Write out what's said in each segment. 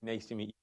Nice to meet you.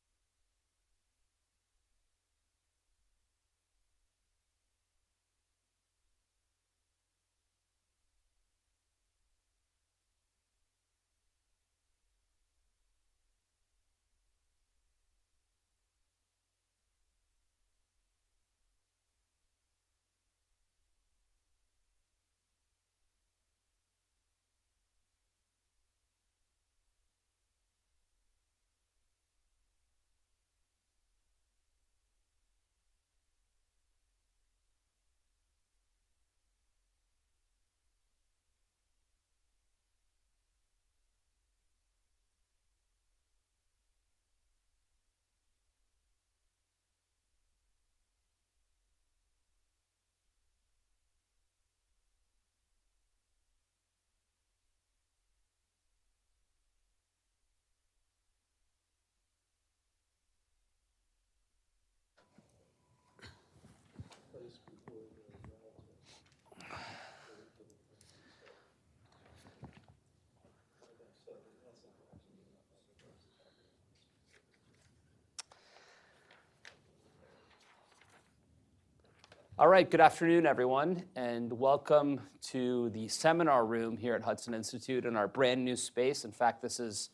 All right, good afternoon, everyone, and welcome to the seminar room here at Hudson Institute in our brand new space. In fact, this is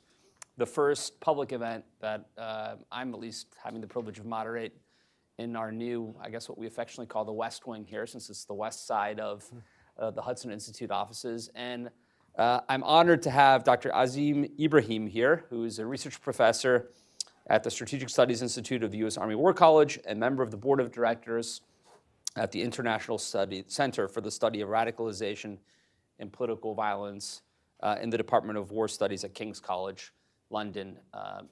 the first public event that I'm at least having the privilege of moderate in our new, I guess what we affectionately call the West Wing here, since it's the west side of the Hudson Institute offices. And I'm honored to have Dr. Azeem Ibrahim here, who is a research professor at the Strategic Studies Institute of the U.S. Army War College and member of the board of directors at the International Center for the Study of Radicalization and Political Violence in the Department of War Studies at King's College, London,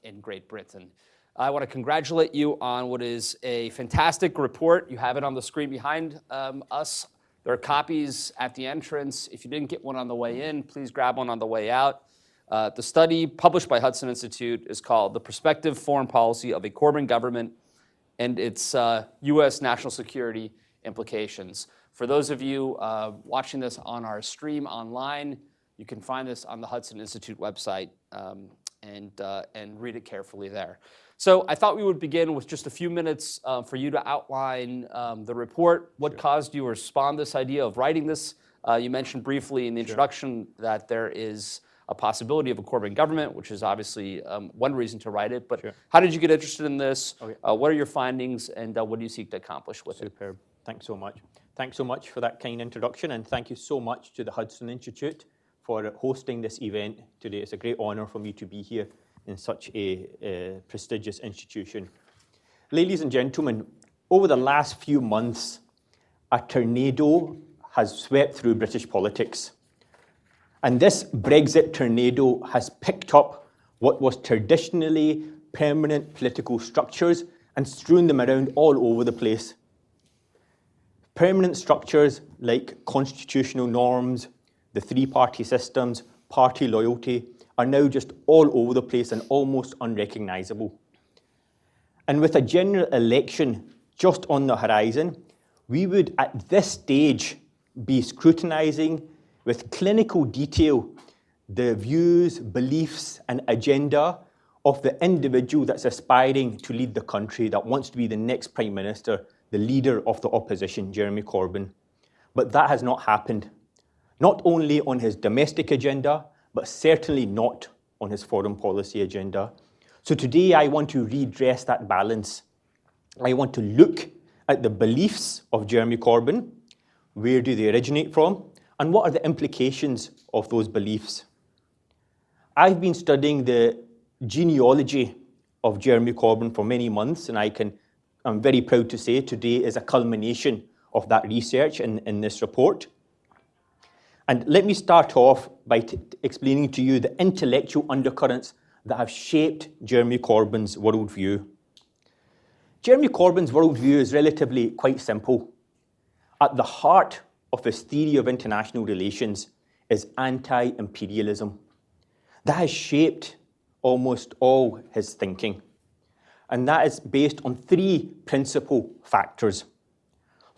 in Great Britain. I want to congratulate you on what is a fantastic report. You have it on the screen behind us. There are copies at the entrance. If you didn't get one on the way in, please grab one on the way out. The study published by Hudson Institute is called The Prospective Foreign Policy of a Corbyn Government and its U.S. National Security Implications. For those of you watching this on our stream online, you can find this on the Hudson Institute website and read it carefully there. So I thought we would begin with just a few minutes for you to outline the report. What caused you to respond to this idea of writing this? You mentioned briefly in the introduction that there is a possibility of a Corbyn government, which is obviously one reason to write it. But how did you get interested in this? What are your findings, and what do you seek to accomplish with it? Superb. Thanks so much. Thanks so much for that kind introduction, and thank you so much to the Hudson Institute for hosting this event today. It's a great honor for me to be here in such a prestigious institution. Ladies and gentlemen, over the last few months, a tornado has swept through British politics. And this Brexit tornado has picked up what was traditionally permanent political structures and strewn them around all over the place. Permanent structures like constitutional norms, the three-party systems, party loyalty are now just all over the place and almost unrecognizable. And with a general election just on the horizon, we would at this stage be scrutinizing with clinical detail the views, beliefs, and agenda of the individual that's aspiring to lead the country, that wants to be the next Prime Minister, the leader of the opposition, Jeremy Corbyn. But that has not happened, not only on his domestic agenda, but certainly not on his foreign policy agenda. So today I want to redress that balance. I want to look at the beliefs of Jeremy Corbyn, where do they originate from, and what are the implications of those beliefs. I've been studying the genealogy of Jeremy Corbyn for many months, and I'm very proud to say today is a culmination of that research in this report. And let me start off by explaining to you the intellectual undercurrents that have shaped Jeremy Corbyn's worldview. Jeremy Corbyn's worldview is relatively quite simple. At the heart of his theory of international relations is anti-imperialism. That has shaped almost all his thinking. And that is based on three principal factors.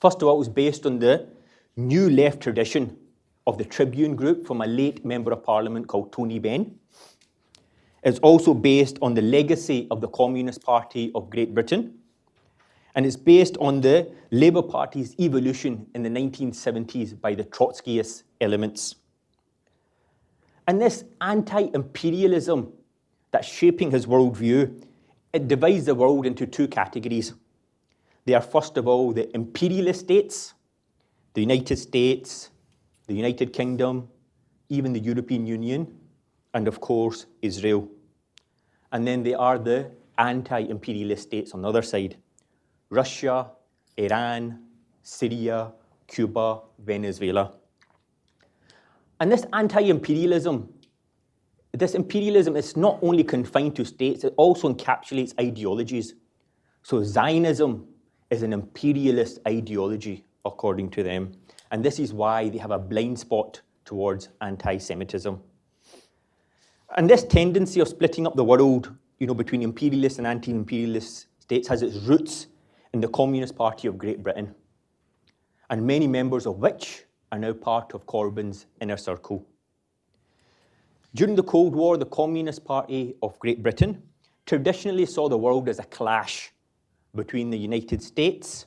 First of all, it was based on the new left tradition of the Tribune group from a late Member of Parliament called Tony Benn. is also based on the legacy of the Communist Party of Great Britain, and it's based on the Labour Party's evolution in the 1970s by the Trotskyist elements. And this anti-imperialism that's shaping his worldview, it divides the world into two categories. They are, first of all, the imperialist states, the United States, the United Kingdom, even the European Union, and of course, Israel. And then there are the anti-imperialist states on the other side: Russia, Iran, Syria, Cuba, Venezuela. And this anti-imperialism, this imperialism is not only confined to states, it also encapsulates ideologies. So Zionism is an imperialist ideology, according to them. And this is why they have a blind spot towards anti-Semitism. And this tendency of splitting up the world, between imperialist and anti-imperialist states has its roots in the Communist Party of Great Britain, and many members of which are now part of Corbyn's inner circle. During the Cold War, the Communist Party of Great Britain traditionally saw the world as a clash between the United States,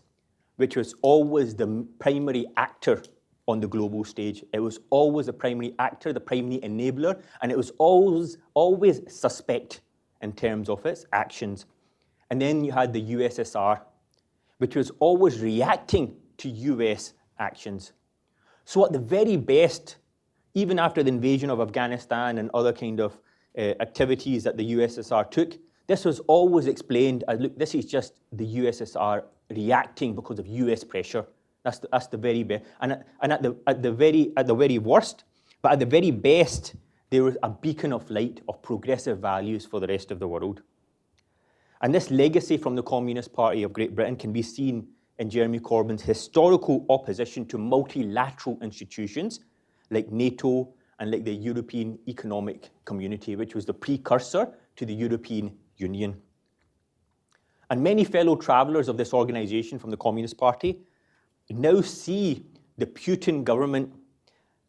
which was always the primary actor on the global stage. It was always the primary actor, the primary enabler, and it was always suspect in terms of its actions. And then you had the USSR, which was always reacting to US actions. So at the very best, even after the invasion of Afghanistan and other kind of activities that the USSR took, this was always explained as, look, this is just the USSR reacting because of US pressure. That's the very best. And at the very worst, but at the very best, there was a beacon of light of progressive values for the rest of the world. And this legacy from the Communist Party of Great Britain can be seen in Jeremy Corbyn's historical opposition to multilateral institutions like NATO and like the European Economic Community, which was the precursor to the European Union. And many fellow travelers of this organization from the Communist Party now see the Putin government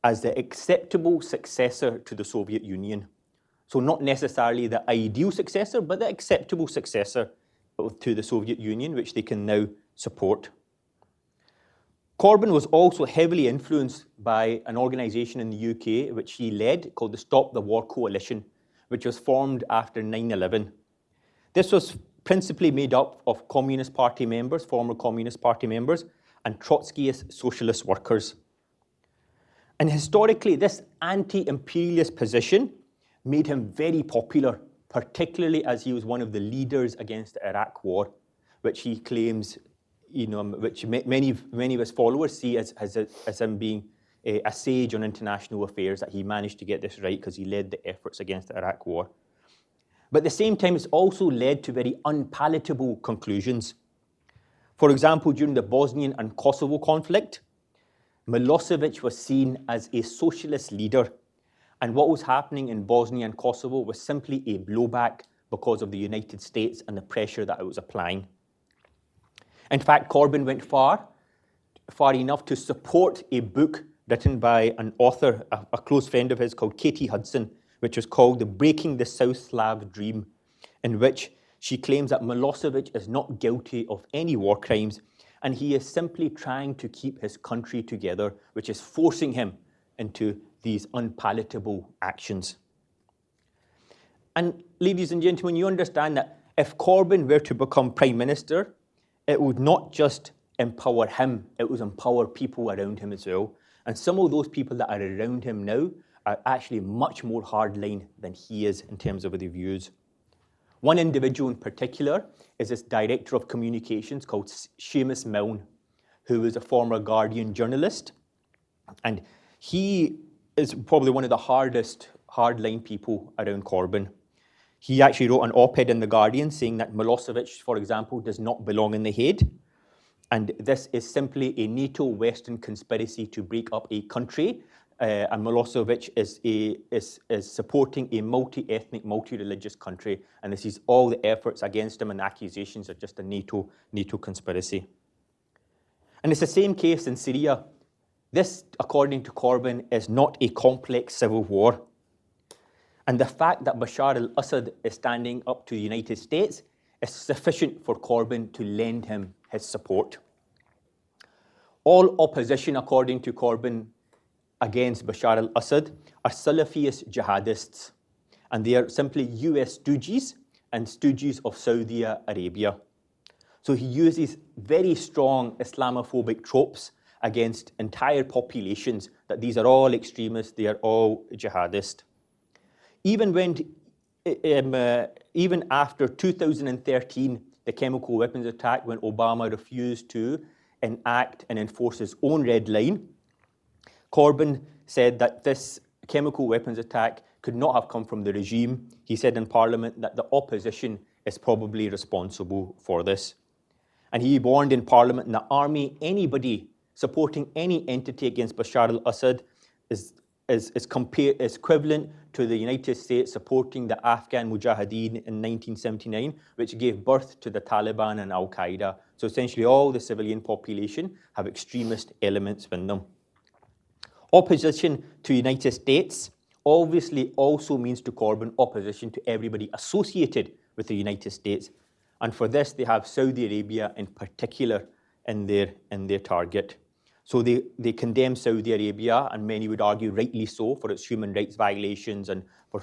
as the acceptable successor to the Soviet Union. So not necessarily the ideal successor, but the acceptable successor to the Soviet Union, which they can now support. Corbyn was also heavily influenced by an organization in the UK, which he led, called the Stop the War Coalition, which was formed after 9/11. This was principally made up of Communist Party members, former Communist Party members, and Trotskyist socialist workers. And historically, this anti-imperialist position made him very popular, particularly as he was one of the leaders against the Iraq War, which he claims, which many of his followers see as him being a sage on international affairs, that he managed to get this right because he led the efforts against the Iraq War. But at the same time, it's also led to very unpalatable conclusions. For example, during the Bosnian and Kosovo conflict, Milosevic was seen as a socialist leader, and what was happening in Bosnia and Kosovo was simply a blowback because of the United States and the pressure that it was applying. In fact, Corbyn went far enough to support a book written by an author, a close friend of his called Katie Hudson, which was called The Breaking the South Slav Dream, in which she claims that Milosevic is not guilty of any war crimes, and he is simply trying to keep his country together, which is forcing him into these unpalatable actions. And ladies and gentlemen, you understand that if Corbyn were to become Prime Minister, it would not just empower him, it would empower people around him as well. And some of those people that are around him now are actually much more hardline than he is in terms of their views. One individual in particular is this director of communications called Seamus Milne, who is a former Guardian journalist. And he is probably one of the hardest hardline people around Corbyn. He actually wrote an op-ed in The Guardian saying that Milosevic, for example, does not belong in The Hague. And this is simply a NATO Western conspiracy to break up a country. And Milosevic is supporting a multi-ethnic, multi-religious country. And this is all the efforts against him, and accusations are just a NATO conspiracy. And it's the same case in Syria. This, according to Corbyn, is not a complex civil war. And the fact that Bashar al-Assad is standing up to the United States is sufficient for Corbyn to lend him his support. All opposition, according to Corbyn, against Bashar al-Assad are Salafist jihadists, and they are simply US stooges and stooges of Saudi Arabia. So he uses very strong Islamophobic tropes against entire populations, that these are all extremists, they are all jihadist. Even after 2013, the chemical weapons attack, when Obama refused to enact and enforce his own red line, Corbyn said that this chemical weapons attack could not have come from the regime. He said in Parliament that the opposition is probably responsible for this. And he warned in Parliament in the army, anybody supporting any entity against Bashar al-Assad is equivalent to the United States supporting the Afghan Mujahideen in 1979, which gave birth to the Taliban and Al-Qaeda. So essentially all the civilian population have extremist elements in them. Opposition to the United States obviously also means to Corbyn opposition to everybody associated with the United States. And for this, they have Saudi Arabia in particular in their target. So they condemn Saudi Arabia, and many would argue rightly so, for its human rights violations and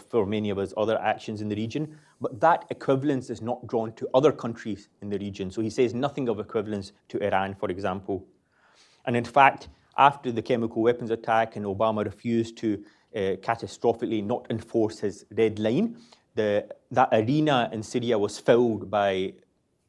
for many of its other actions in the region. But that equivalence is not drawn to other countries in the region. So he says nothing of equivalence to Iran, for example. And in fact, after the chemical weapons attack and Obama refused to catastrophically not enforce his red line, that arena in Syria was filled by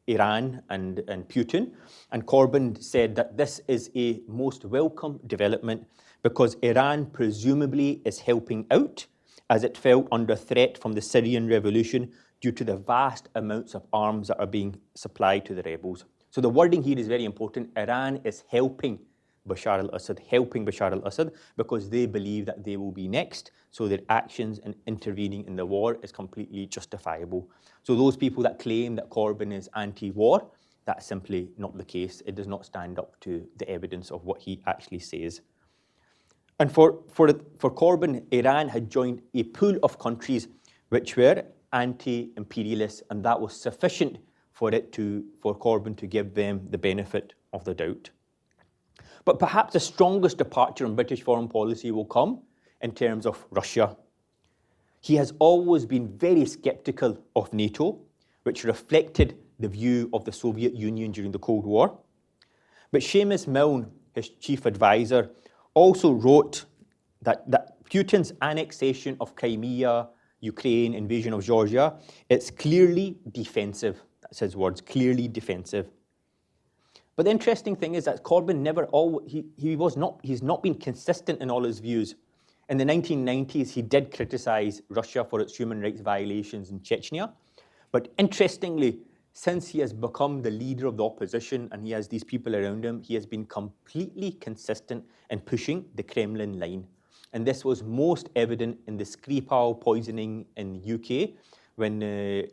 Iran and Putin. And Corbyn said that this is a most welcome development because Iran presumably is helping out as it felt under threat from the Syrian revolution due to the vast amounts of arms that are being supplied to the rebels. So the wording here is very important. Iran is helping Bashar al-Assad because they believe that they will be next. So their actions in intervening in the war is completely justifiable. So those people that claim that Corbyn is anti-war, that's simply not the case. It does not stand up to the evidence of what he actually says. And for Corbyn, Iran had joined a pool of countries which were anti-imperialist, and that was sufficient for Corbyn to give them the benefit of the doubt. But perhaps the strongest departure in British foreign policy will come in terms of Russia. He has always been very sceptical of NATO, which reflected the view of the Soviet Union during the Cold War. But Seamus Milne, his chief advisor, also wrote that Putin's annexation of Crimea, Ukraine, invasion of Georgia, it's clearly defensive. That's his words, clearly defensive. But the interesting thing is that Corbyn he's not been consistent in all his views. In the 1990s, he did criticize Russia for its human rights violations in Chechnya. But interestingly, since he has become the leader of the opposition and he has these people around him, he has been completely consistent in pushing the Kremlin line. And this was most evident in the Skripal poisoning in the UK, when a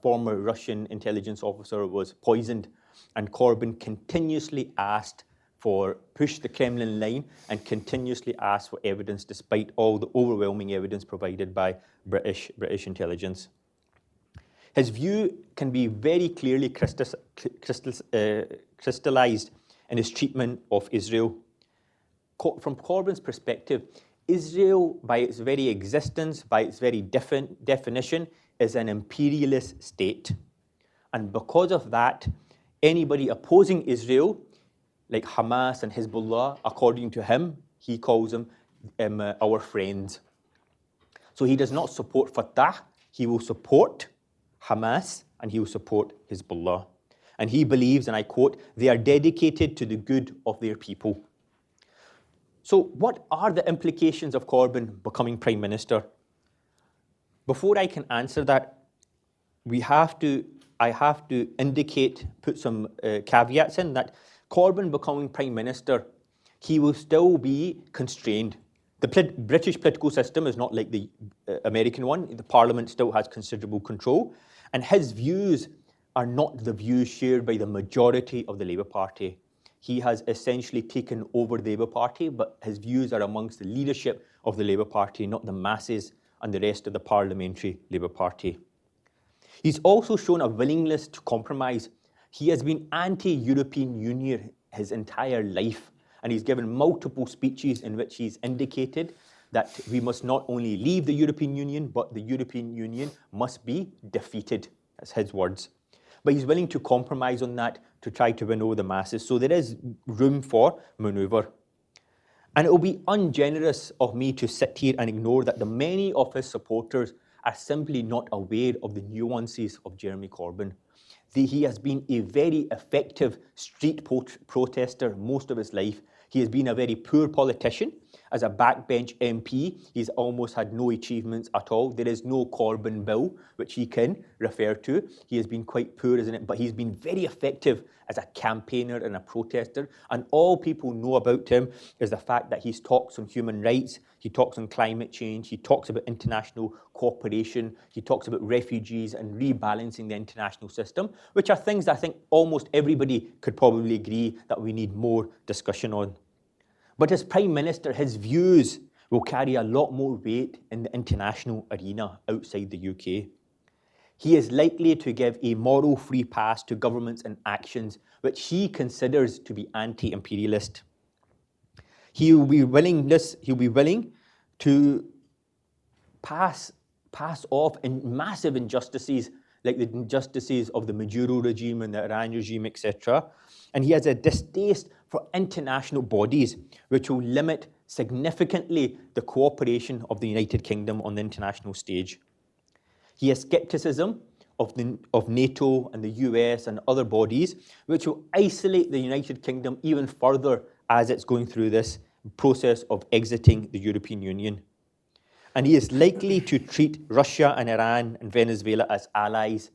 former Russian intelligence officer was poisoned. And Corbyn continuously pushed the Kremlin line and continuously asked for evidence despite all the overwhelming evidence provided by British intelligence. His view can be very clearly crystallized in his treatment of Israel. From Corbyn's perspective, Israel, by its very existence, by its very definition, is an imperialist state. And because of that, anybody opposing Israel, like Hamas and Hezbollah, according to him, he calls them our friends. So he does not support Fatah, he will support Hamas, and he will support Hezbollah. And he believes, and I quote, they are dedicated to the good of their people. So what are the implications of Corbyn becoming Prime Minister? Before I can answer that, I have to put some caveats in that Corbyn becoming Prime Minister, he will still be constrained. The British political system is not like the American one. The Parliament still has considerable control. And his views are not the views shared by the majority of the Labour Party. He has essentially taken over the Labour Party, but his views are amongst the leadership of the Labour Party, not the masses and the rest of the parliamentary Labour Party. He's also shown a willingness to compromise. He has been anti-European Union his entire life, and he's given multiple speeches in which he's indicated that we must not only leave the European Union, but the European Union must be defeated. That's his words. But he's willing to compromise on that to try to win over the masses. So there is room for manoeuvre. And it will be ungenerous of me to sit here and ignore that the many of his supporters are simply not aware of the nuances of Jeremy Corbyn. He has been a very effective street protester most of his life. He has been a very poor politician. As a backbench MP, he's almost had no achievements at all. There is no Corbyn bill which he can refer to. He has been quite poor, isn't it? But he's been very effective as a campaigner and a protester. And all people know about him is the fact that he talks on human rights, he talks on climate change, he talks about international cooperation, he talks about refugees and rebalancing the international system, which are things that I think almost everybody could probably agree that we need more discussion on. But as Prime Minister, his views will carry a lot more weight in the international arena outside the UK. He is likely to give a moral free pass to governments and actions which he considers to be anti-imperialist. He will be willing to pass off massive injustices like the injustices of the Maduro regime and the Iran regime, etc. And he has a distaste for international bodies which will limit significantly the cooperation of the United Kingdom on the international stage. He has scepticism of NATO and the US and other bodies which will isolate the United Kingdom even further as it's going through this process of exiting the European Union. And he is likely to treat Russia and Iran and Venezuela as allies,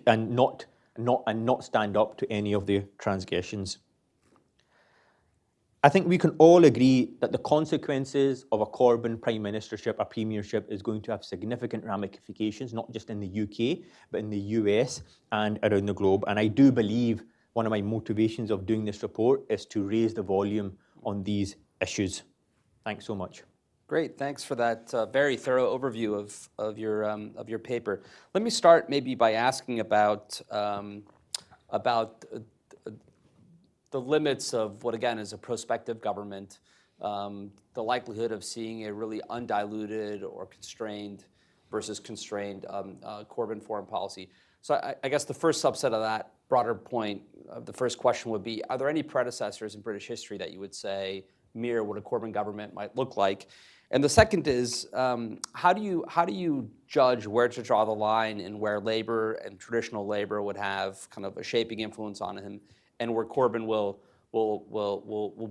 and not stand up to any of their transgressions. I think we can all agree that the consequences of a Corbyn prime ministership or premiership is going to have significant ramifications, not just in the UK, but in the US and around the globe. And I do believe one of my motivations of doing this report is to raise the volume on these issues. Thanks so much. Great, thanks for that very thorough overview of your paper. Let me start maybe by asking about the limits of what, again, is a prospective government, the likelihood of seeing a really undiluted or constrained versus constrained Corbyn foreign policy. So I guess the first subset of that broader point, the first question would be, are there any predecessors in British history that you would say mirror what a Corbyn government might look like? And the second is, how do you judge where to draw the line in where Labour and traditional Labour would have kind of a shaping influence on him, and where Corbyn will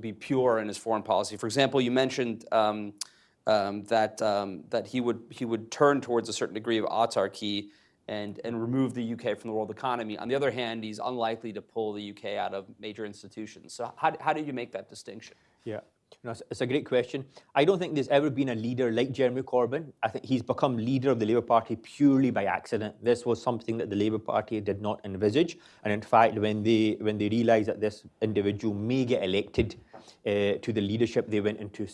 be pure in his foreign policy? For example, you mentioned that he would turn towards a certain degree of autarky and remove the UK from the world economy. On the other hand, he's unlikely to pull the UK out of major institutions. So how do you make that distinction? Yeah. No, it's a great question. I don't think there's ever been a leader like Jeremy Corbyn. I think he's become leader of the Labour Party purely by accident. This was something that the Labour Party did not envisage. And in fact, when they realised that this individual may get elected to the leadership, they went into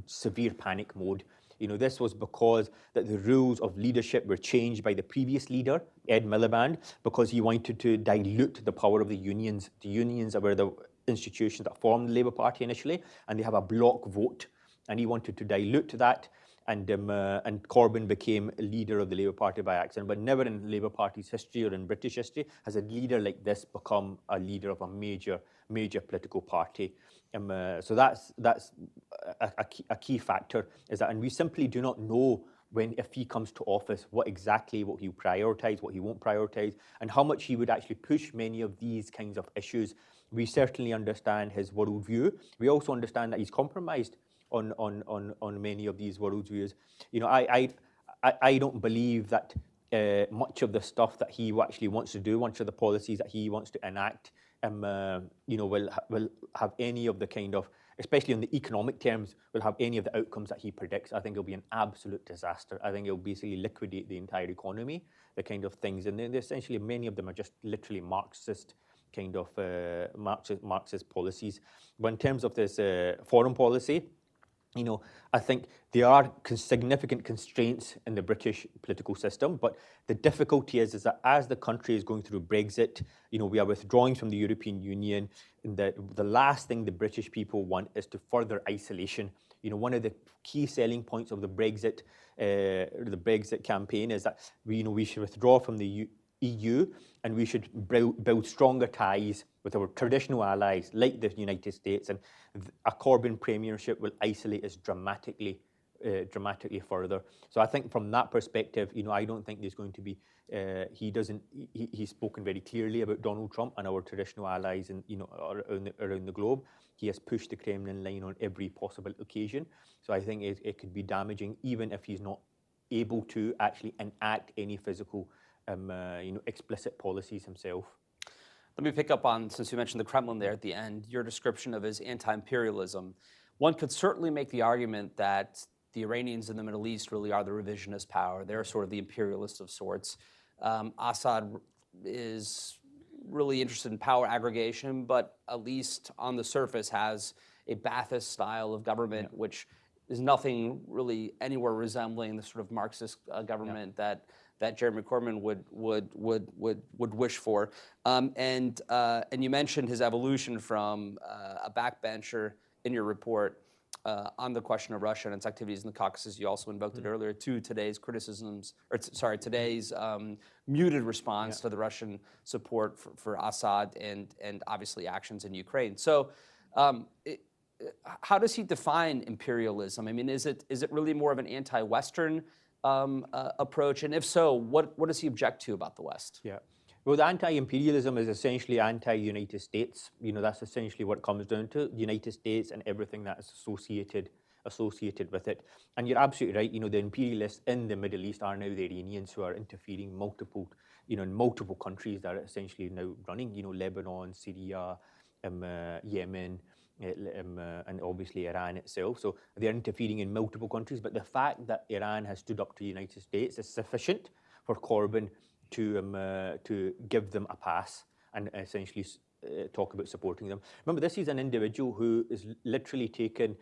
severe panic mode. You know, this was because that the rules of leadership were changed by the previous leader, Ed Miliband, because he wanted to dilute the power of the unions. The unions were the institutions that formed the Labour Party initially, and they have a block vote, and he wanted to dilute that, and Corbyn became a leader of the Labour Party by accident. But never in the Labour Party's history or in British history has a leader like this become a leader of a major political party. So that's a key factor, is that, and we simply do not know if he comes to office, what he'll prioritise, what he won't prioritise, and how much he would actually push many of these kinds of issues. We certainly understand his worldview. We also understand that he's compromised on many of these worldviews. You know, I don't believe that much of the stuff that he actually wants to do, much of the policies that he wants to enact, will have any of the kind of, especially in the economic terms, will have any of the outcomes that he predicts. I think it'll be an absolute disaster. I think it'll basically liquidate the entire economy, the kind of things. And then essentially many of them are just literally Marxist kind of Marxist policies. But in terms of this foreign policy, I think there are significant constraints in the British political system, but the difficulty is that as the country is going through Brexit, we are withdrawing from the European Union, and that the last thing the British people want is to further isolation. One of the key selling points of the Brexit campaign is that we should withdraw from the EU, and we should build stronger ties with our traditional allies like the United States, and a Corbyn premiership will isolate us dramatically further. So I think from that perspective, I don't think there's going to be. He's spoken very clearly about Donald Trump and our traditional allies, and around the globe. He has pushed the Kremlin line on every possible occasion. So I think it could be damaging, even if he's not able to actually enact any physical, explicit policies himself. Let me pick up on, since you mentioned the Kremlin there at the end, your description of his anti-imperialism. One could certainly make the argument that the Iranians in the Middle East really are the revisionist power. They're sort of the imperialists of sorts. Assad is really interested in power aggregation, but at least on the surface has a Ba'athist style of government, which is nothing really anywhere resembling the sort of Marxist government that Jeremy Corbyn would wish for. And you mentioned his evolution from a backbencher in your report on the question of Russia and its activities in the Caucasus. You also invoked it earlier to today's criticisms, today's muted response to the Russian support for Assad and obviously actions in Ukraine. So how does he define imperialism? I mean, is it really more of an anti-Western approach? And if so, what does he object to about the West? Yeah. Well, the anti-imperialism is essentially anti-United States. That's essentially what it comes down to, the United States and everything that is associated with it. And you're absolutely right. The imperialists in the Middle East are now the Iranians, who are interfering in multiple countries that are essentially now running. Lebanon, Syria, Yemen, and obviously Iran itself. So they're interfering in multiple countries. But the fact that Iran has stood up to the United States is sufficient for Corbyn to give them a pass and essentially talk about supporting them. Remember, this is an individual who is literally taken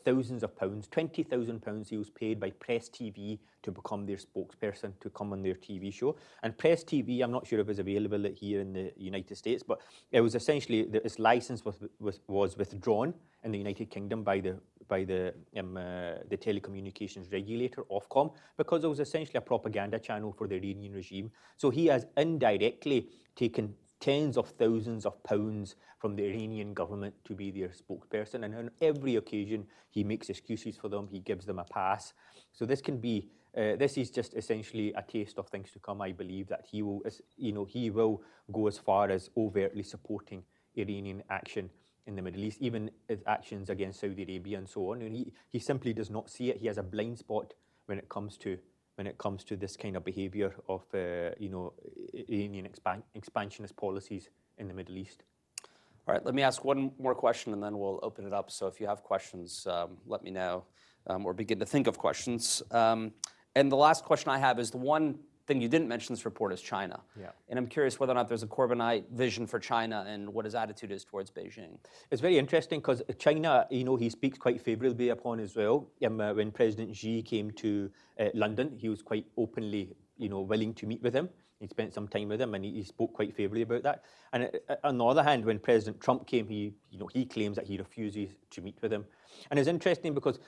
thousands of pounds, £20,000 he was paid by Press TV to become their spokesperson, to come on their TV show. And Press TV, I'm not sure if it's available here in the United States, but it was essentially, its license was withdrawn in the United Kingdom by the telecommunications regulator, Ofcom, because it was essentially a propaganda channel for the Iranian regime. So he has indirectly taken tens of thousands of pounds from the Iranian government to be their spokesperson, and on every occasion he makes excuses for them, he gives them a pass. So this can be, this is just essentially a taste of things to come. I believe that he will go as far as overtly supporting Iranian action in the Middle East, even his actions against Saudi Arabia and so on. And he simply does not see it. He has a blind spot when it comes to this kind of behaviour of Iranian expansionist policies in the Middle East. All right, let me ask one more question and then we'll open it up. So if you have questions, let me know or begin to think of questions. And the last question I have is the one thing you didn't mention in this report is China. Yeah. And I'm curious whether or not there's a Corbynite vision for China and what his attitude is towards Beijing. It's very interesting because China, he speaks quite favourably upon as well. When President Xi came to London, he was quite openly, willing to meet with him. He spent some time with him, and he spoke quite favourably about that. And on the other hand, when President Trump came, he claims that he refuses to meet with him. And it's interesting because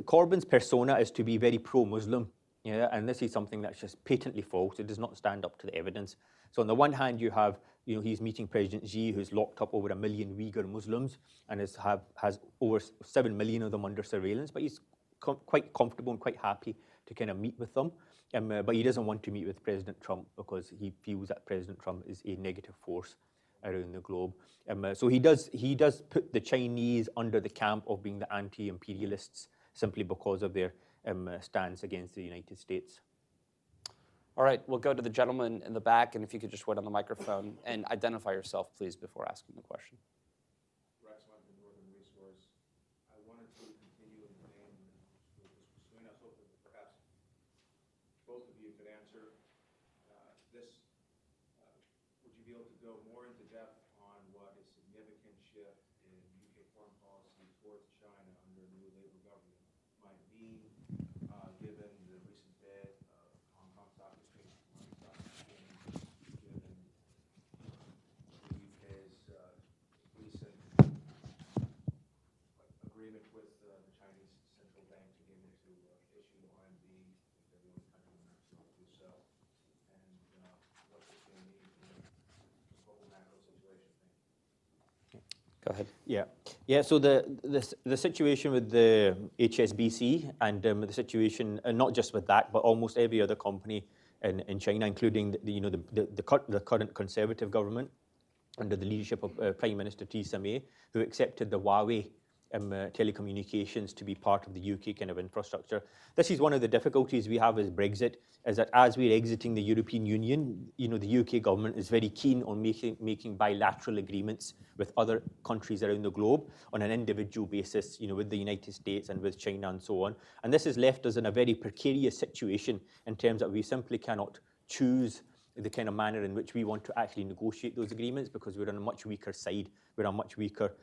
Corbyn's persona is to be very pro-Muslim. Yeah, and this is something that's just patently false. It does not stand up to the evidence. So on the one hand, you have, he's meeting President Xi, who's locked up over 1 million Uyghur Muslims and has over 7 million of them under surveillance. But he's quite comfortable and quite happy to kind of meet with them. But he doesn't want to meet with President Trump because he feels that President Trump is a negative force around the globe. So he does put the Chinese under the camp of being the anti-imperialists simply because of their stance against the United States. All right, we'll go to the gentleman in the back, and if you could just wait on the microphone and identify yourself, please, before asking the question. Rex Hunt, the Northern Resource. I wanted to continue in the vein between us, hoping perhaps both of you could answer this. Would you be able to go more into depth on what a significant shift in UK foreign policy towards China under new Labour might mean, given the recent bid of Hong Kong Stock Exchange, London Stock Exchange, given the UK's recent agreement with the Chinese central bank to be able to issue RMB if they're the only country in the world to do so, and what this may mean for the global macro situation. Go ahead. Yeah. So the situation with the HSBC and the situation, and not just with that, but almost every other company in China, including the current Conservative government under the leadership of Prime Minister Theresa May, who accepted the Huawei telecommunications to be part of the UK kind of infrastructure. This is one of the difficulties we have with Brexit, is that as we're exiting the European Union, the UK government is very keen on making bilateral agreements with other countries around the globe on an individual basis, with the United States and with China and so on. And this has left us in a very precarious situation in terms that we simply cannot choose the kind of manner in which we want to actually negotiate those agreements, because we're on a much weaker side. We're a much weaker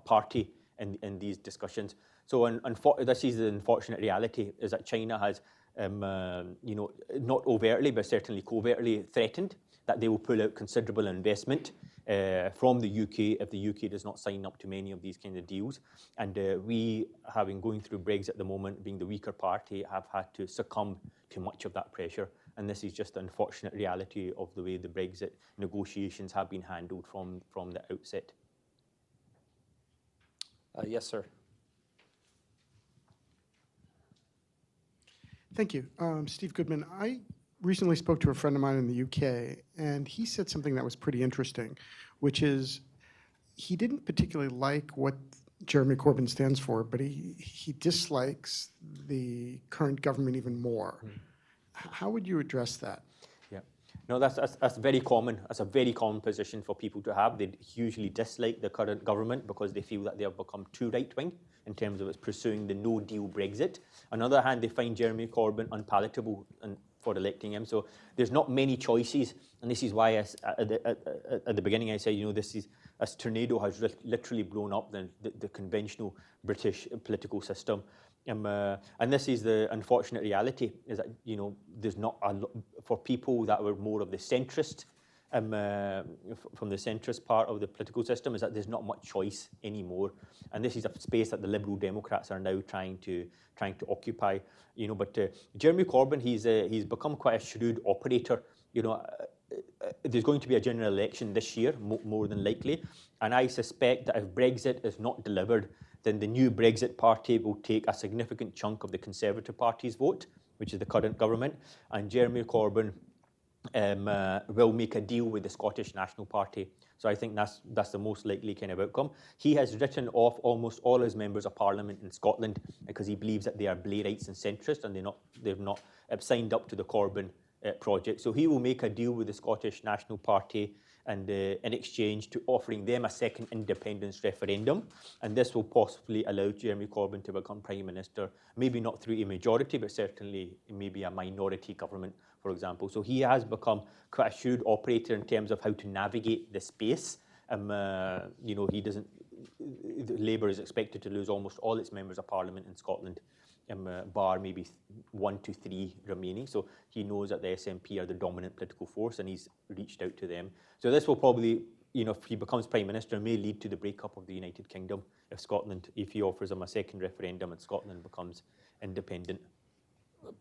party in these discussions. So this is the unfortunate reality, is that China has, not overtly, but certainly covertly threatened that they will pull out considerable investment from the UK if the UK does not sign up to many of these kinds of deals. And we, going through Brexit at the moment, being the weaker party, have had to succumb to much of that pressure. And this is just the unfortunate reality of the way the Brexit negotiations have been handled from the outset. Yes, sir. Thank you. Steve Goodman. I recently spoke to a friend of mine in the UK, and he said something that was pretty interesting, which is he didn't particularly like what Jeremy Corbyn stands for, but he dislikes the current government even more. How would you address that? Yeah, no, that's very common. That's a very common position for people to have. They usually dislike the current government because they feel that they have become too right-wing in terms of its pursuing the no-deal Brexit. On the other hand, they find Jeremy Corbyn unpalatable for electing him. So there's not many choices, and this is why at the beginning I said, this tornado has literally blown up the conventional British political system. And this is the unfortunate reality, is that there's not a lot for people that were more of the centrist, from the centrist part of the political system, is that there's not much choice anymore. And this is a space that the Liberal Democrats are now trying to occupy. But Jeremy Corbyn, he's become quite a shrewd operator. There's going to be a general election this year, more than likely, and I suspect that if Brexit is not delivered, then the new Brexit party will take a significant chunk of the Conservative Party's vote, which is the current government, and Jeremy Corbyn will make a deal with the Scottish National Party. So I think that's the most likely kind of outcome. He has written off almost all his members of Parliament in Scotland because he believes that they are Blairites and centrist, and they've not signed up to the Corbyn project. So he will make a deal with the Scottish National Party and in exchange to offering them a second independence referendum. And this will possibly allow Jeremy Corbyn to become Prime Minister, maybe not through a majority, but certainly maybe a minority government, for example. So he has become quite a shrewd operator in terms of how to navigate the space. He doesn't. Labour is expected to lose almost all its members of Parliament in Scotland, bar maybe 1 to 3 remaining. So he knows that the SNP are the dominant political force, and he's reached out to them. So this will probably, if he becomes Prime Minister, may lead to the breakup of the United Kingdom if he offers them a second referendum and Scotland becomes independent.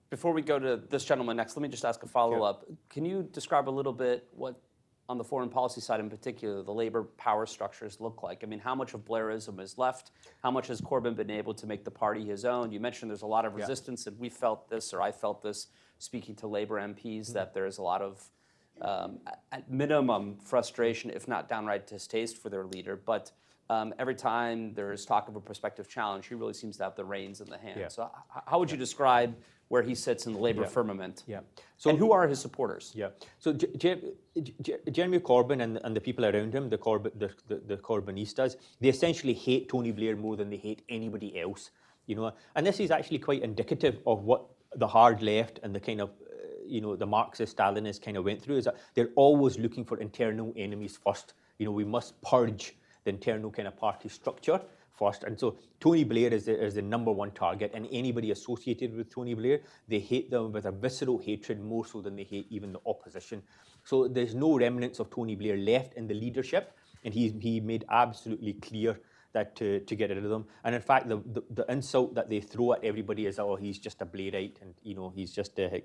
Before we go to this gentleman next, let me just ask a follow-up. Sure. Can you describe a little bit what, on the foreign policy side in particular, the Labour power structures look like? I mean, how much of Blairism is left? How much has Corbyn been able to make the party his own? You mentioned there's a lot of resistance, and we felt this, or I felt this, speaking to Labour MPs, that there's a lot of, at minimum, frustration, if not downright distaste for their leader. But every time there's talk of a prospective challenge, he really seems to have the reins in the hand. Yeah. So how would you describe where he sits in the Labour firmament? Yeah. So, and who are his supporters? Yeah. So Jeremy Corbyn and the people around him, the Corbynistas, they essentially hate Tony Blair more than they hate anybody else. And this is actually quite indicative of what the hard left and the kind of the Marxist Stalinists kind of went through, is that they're always looking for internal enemies first. We must purge the internal kind of party structure first. And so Tony Blair is the number one target, and anybody associated with Tony Blair, they hate them with a visceral hatred, more so than they hate even the opposition. So there's no remnants of Tony Blair left in the leadership, and he made absolutely clear that to get rid of them. And in fact, the insult that they throw at everybody is, oh, he's just a Blairite, and he's just he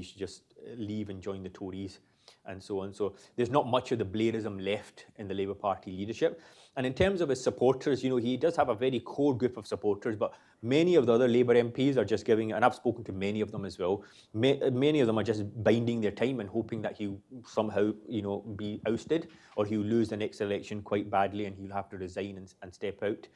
should just leave and join the Tories, and so on. So there's not much of the Blairism left in the Labour Party leadership. And in terms of his supporters, he does have a very core group of supporters, but many of the other Labour MPs are just giving, and I've spoken to many of them as well, many of them are just biding their time and hoping that he'll somehow, be ousted, or he'll lose the next election quite badly and he'll have to resign and step out.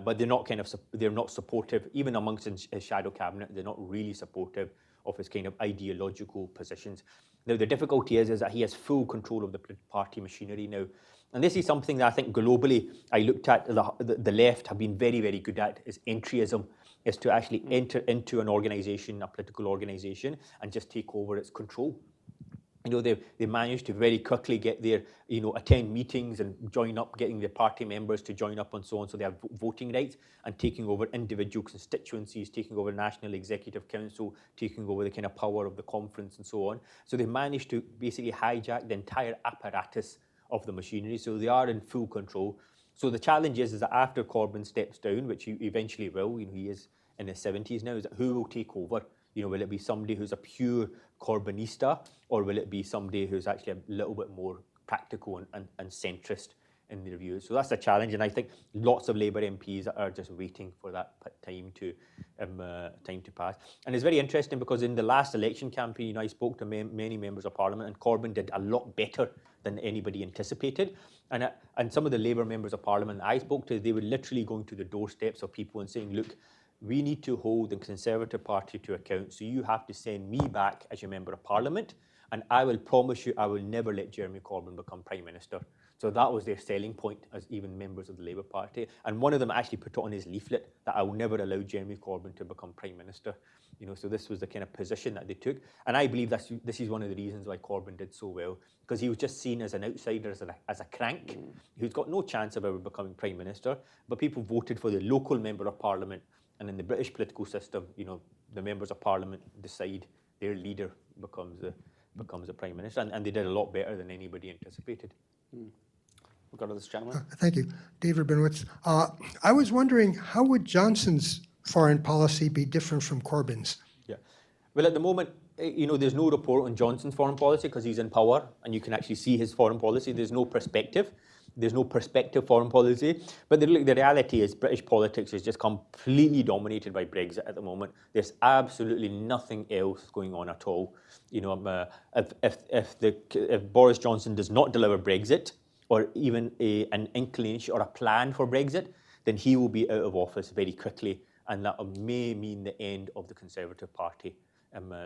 But they're not supportive, even amongst his shadow cabinet, they're not really supportive of his kind of ideological positions. Now, the difficulty is that he has full control of the party machinery now. And this is something that I think globally I looked at, the left have been very, very good at, is entryism, is to actually enter into an organisation, a political organisation, and just take over its control. They managed to very quickly get there, attend meetings and join up, getting their party members to join up and so on. So they have voting rights and taking over individual constituencies, taking over National Executive Council, taking over the kind of power of the conference and so on. So they managed to basically hijack the entire apparatus of the machinery. So they are in full control. So the challenge is that after Corbyn steps down, which he eventually will, he is in his 70s now, is that who will take over? Will it be somebody who's a pure Corbynista, or will it be somebody who's actually a little bit more practical and centrist in their views? So that's a challenge, and I think lots of Labour MPs are just waiting for that time to pass. And it's very interesting because in the last election campaign, I spoke to many members of Parliament, and Corbyn did a lot better than anybody anticipated. And some of the Labour members of Parliament I spoke to, they were literally going to the doorsteps of people and saying, look, we need to hold the Conservative Party to account, so you have to send me back as your Member of Parliament, and I will promise you I will never let Jeremy Corbyn become Prime Minister. So that was their selling point as even members of the Labour Party. And one of them actually put it on his leaflet that I will never allow Jeremy Corbyn to become Prime Minister. So this was the kind of position that they took. And I believe this is one of the reasons why Corbyn did so well, because he was just seen as an outsider, as a crank, who's got no chance of ever becoming Prime Minister. But people voted for the local Member of Parliament. And in the British political system, the members of Parliament decide their leader becomes the Prime Minister, and they did a lot better than anybody anticipated. We'll go to this gentleman. Thank you. David Benowitz. I was wondering, how would Johnson's foreign policy be different from Corbyn's? Yeah. Well, at the moment, there's no report on Johnson's foreign policy because he's in power, and you can actually see his foreign policy. There's no perspective. There's no prospective foreign policy. But the reality is British politics is just completely dominated by Brexit at the moment. There's absolutely nothing else going on at all. If Boris Johnson does not deliver Brexit, or even an inclination or a plan for Brexit, then he will be out of office very quickly, and that may mean the end of the Conservative Party.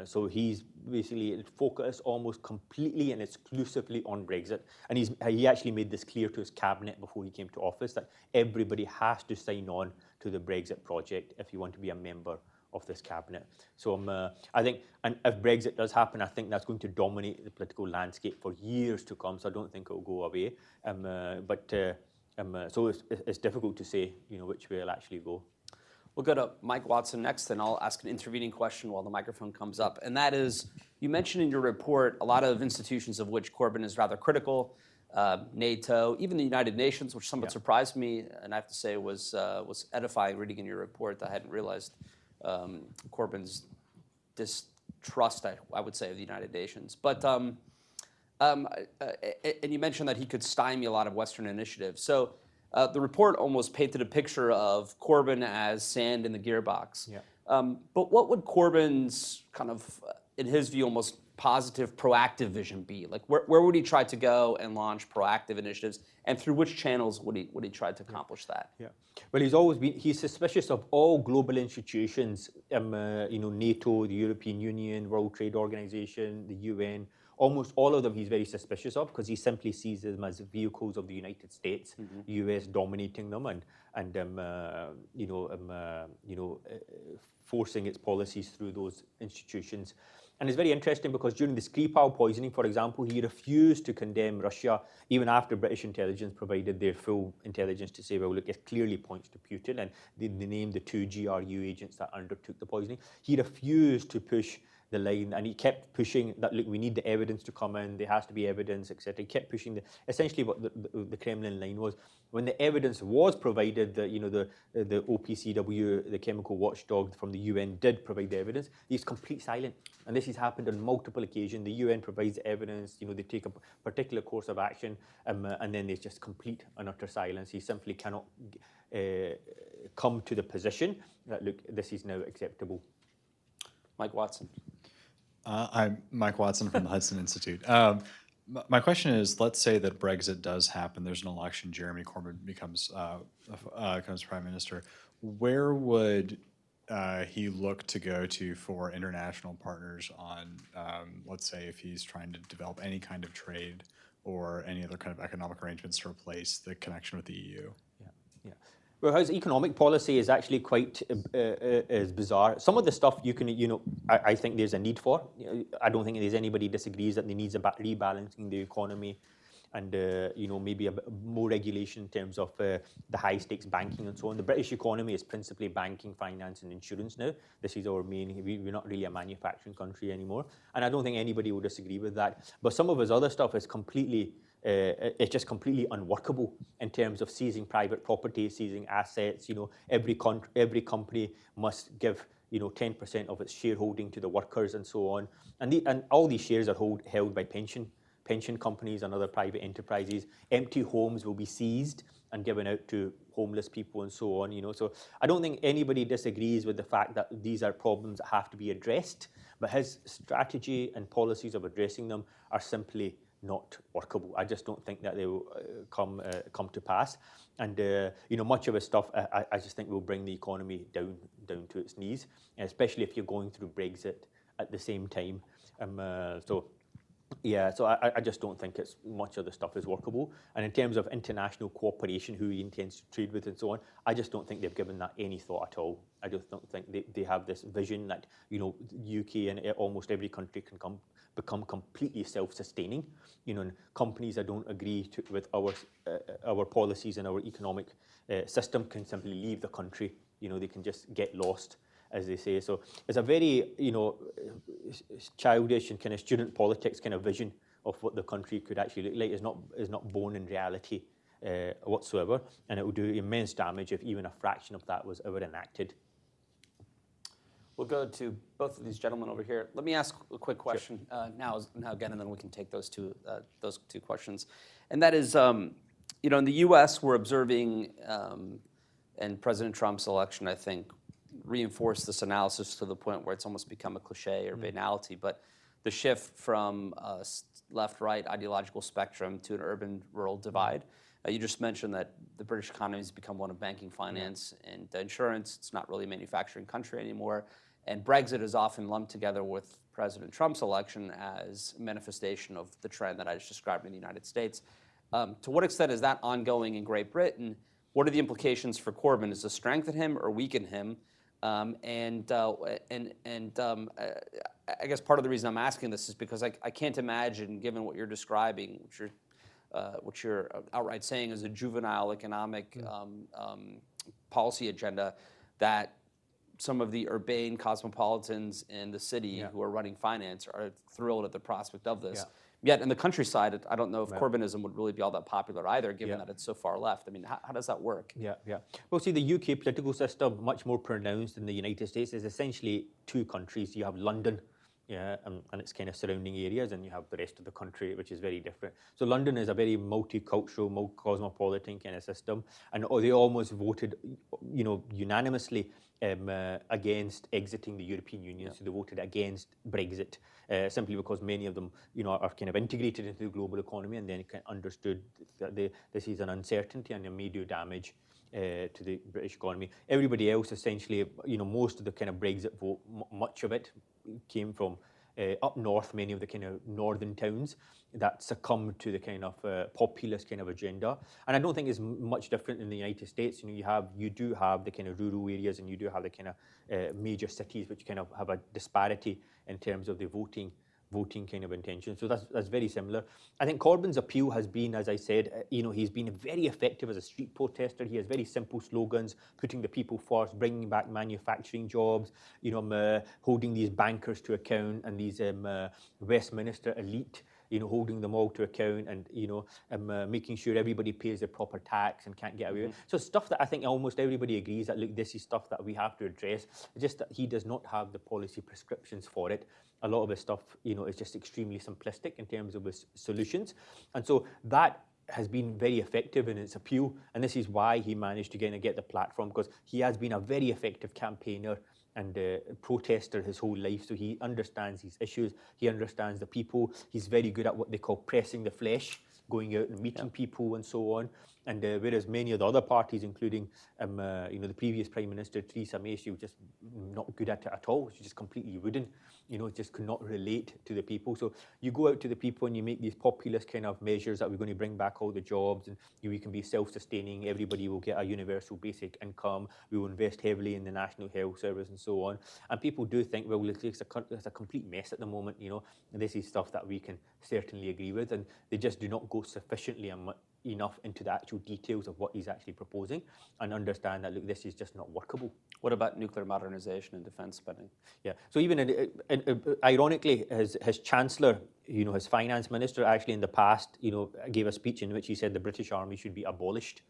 So he's basically focused almost completely and exclusively on Brexit. And he actually made this clear to his cabinet before he came to office that everybody has to sign on to the Brexit project if you want to be a member of this cabinet. So I think, and if Brexit does happen, I think that's going to dominate the political landscape for years to come. So I don't think it will go away. So it's difficult to say, which way it'll actually go. We'll go to Mike Watson next, and I'll ask an intervening question while the microphone comes up. And that is, you mentioned in your report a lot of institutions of which Corbyn is rather critical, NATO, even the United Nations, which somewhat surprised me, and I have to say was edifying reading in your report. I hadn't realized Corbyn's distrust, I would say, of the United Nations. But and you mentioned that he could stymie a lot of Western initiatives. So the report almost painted a picture of Corbyn as sand in the gearbox. Yeah. But what would Corbyn's kind of, in his view, almost positive, proactive vision be? Like, where would he try to go and launch proactive initiatives, and through which channels would he try to accomplish that? Yeah. Well, he's suspicious of all global institutions, NATO, the European Union, World Trade Organization, the UN. Almost all of them he's very suspicious of because he simply sees them as vehicles of the United States, the US dominating them and forcing its policies through those institutions. And it's very interesting because during the Skripal poisoning, for example, he refused to condemn Russia, even after British intelligence provided their full intelligence to say, well, look, it clearly points to Putin, and they named the 2 GRU agents that undertook the poisoning. He refused to push the line, and he kept pushing that, look, we need the evidence to come in, there has to be evidence, etc. He kept pushing essentially what the Kremlin line was. When the evidence was provided, the OPCW, the chemical watchdog from the UN, did provide the evidence, he's complete silent. And this has happened on multiple occasions. The UN provides evidence, they take a particular course of action, and then there's just complete and utter silence. He simply cannot come to the position that, look, this is now acceptable. Mike Watson. I'm Mike Watson from the Hudson Institute. My question is, let's say that Brexit does happen, there's an election, Jeremy Corbyn becomes Prime Minister. Where would he look to go to for international partners on, let's say, if he's trying to develop any kind of trade or any other kind of economic arrangements to replace the connection with the EU? Yeah. Well, his economic policy is actually quite is bizarre. Some of the stuff I think there's a need for. I don't think there's anybody disagrees that there needs about rebalancing the economy, and maybe a bit more regulation in terms of the high stakes banking and so on. The British economy is principally banking, finance, and insurance now. This is our main. We're not really a manufacturing country anymore, and I don't think anybody would disagree with that. But some of his other stuff is completely. It's just completely unworkable in terms of seizing private property, seizing assets. Every company must give 10% of its shareholding to the workers and so on. And all these shares are held by pension companies and other private enterprises. Empty homes will be seized and given out to homeless people and so on. So I don't think anybody disagrees with the fact that these are problems that have to be addressed. But his strategy and policies of addressing them are simply not workable. I just don't think that they will come to pass. And much of his stuff, I just think will bring the economy down to its knees, especially if you're going through Brexit at the same time. So I just don't think much of the stuff is workable. And in terms of international cooperation, who he intends to trade with and so on, I just don't think they've given that any thought at all. I just don't think they have this vision that UK and almost every country can become completely self-sustaining. And companies that don't agree with our policies and our economic system can simply leave the country. They can just get lost, as they say. So it's a very, childish and kind of student politics kind of vision of what the country could actually look like. Is not born in reality whatsoever, and it would do immense damage if even a fraction of that was ever enacted. We'll go to both of these gentlemen over here. Let me ask a quick question now again, and then we can take those two questions. And that is, in the U.S. we're observing, and President Trump's election, I think, reinforced this analysis to the point where it's almost become a cliche or banality. But the shift from left-right ideological spectrum to an urban-rural divide. You just mentioned that the British economy has become one of banking, finance, and insurance. It's not really a manufacturing country anymore. And Brexit is often lumped together with President Trump's election as a manifestation of the trend that I just described in the United States. To what extent is that ongoing in Great Britain? What are the implications for Corbyn? Does this strengthen him or weaken him? I guess part of the reason I'm asking this is because I can't imagine, given what you're describing, which you're outright saying is a juvenile economic policy agenda, that some of the urbane cosmopolitans in the city who are running finance are thrilled at the prospect of this. Yet in the countryside, I don't know if Corbynism would really be all that popular either, given that it's so far left. I mean, how does that work? Well, see, the UK political system, much more pronounced than the United States, is essentially two countries. You have London, and its kind of surrounding areas, and you have the rest of the country, which is very different. So London is a very multicultural, cosmopolitan kind of system, and they almost voted, unanimously against exiting the European Union. So they voted against Brexit, simply because many of them, are kind of integrated into the global economy, and then understood that this is an uncertainty and it may do damage to the British economy. Everybody else, essentially, most of the kind of Brexit vote, much of it came from up north, many of the kind of northern towns that succumb to the kind of populist kind of agenda. And I don't think it's much different in the United States. You do have the kind of rural areas, and you do have the kind of major cities which kind of have a disparity in terms of the voting kind of intention. So that's very similar. I think Corbyn's appeal has been, as I said, he's been very effective as a street protester. He has very simple slogans, putting the people first, bringing back manufacturing jobs, holding these bankers to account, and these Westminster elite, holding them all to account, and making sure everybody pays their proper tax and can't get away with it. So stuff that I think almost everybody agrees that, look, this is stuff that we have to address. It's just that he does not have the policy prescriptions for it. A lot of his stuff, is just extremely simplistic in terms of his solutions. And so that has been very effective in its appeal. And this is why he managed to get the platform, because he has been a very effective campaigner and protester his whole life. So he understands these issues. He understands the people. He's very good at what they call pressing the flesh, going out and meeting people and so on. And whereas many of the other parties, including the previous Prime Minister, Theresa May, she was just not good at it at all. She just completely wouldn't, just could not relate to the people. So you go out to the people and you make these populist kind of measures that we're going to bring back all the jobs, and we can be self-sustaining, everybody will get a universal basic income, we will invest heavily in the National Health Service and so on. And people do think, well, it's a complete mess at the moment, and this is stuff that we can certainly agree with, and they just do not go sufficiently enough into the actual details of what he's actually proposing, and understand that, look, this is just not workable. What about nuclear modernization and defense spending? Yeah, so even ironically, his chancellor, his finance minister, actually in the past, gave a speech in which he said the British Army should be abolished.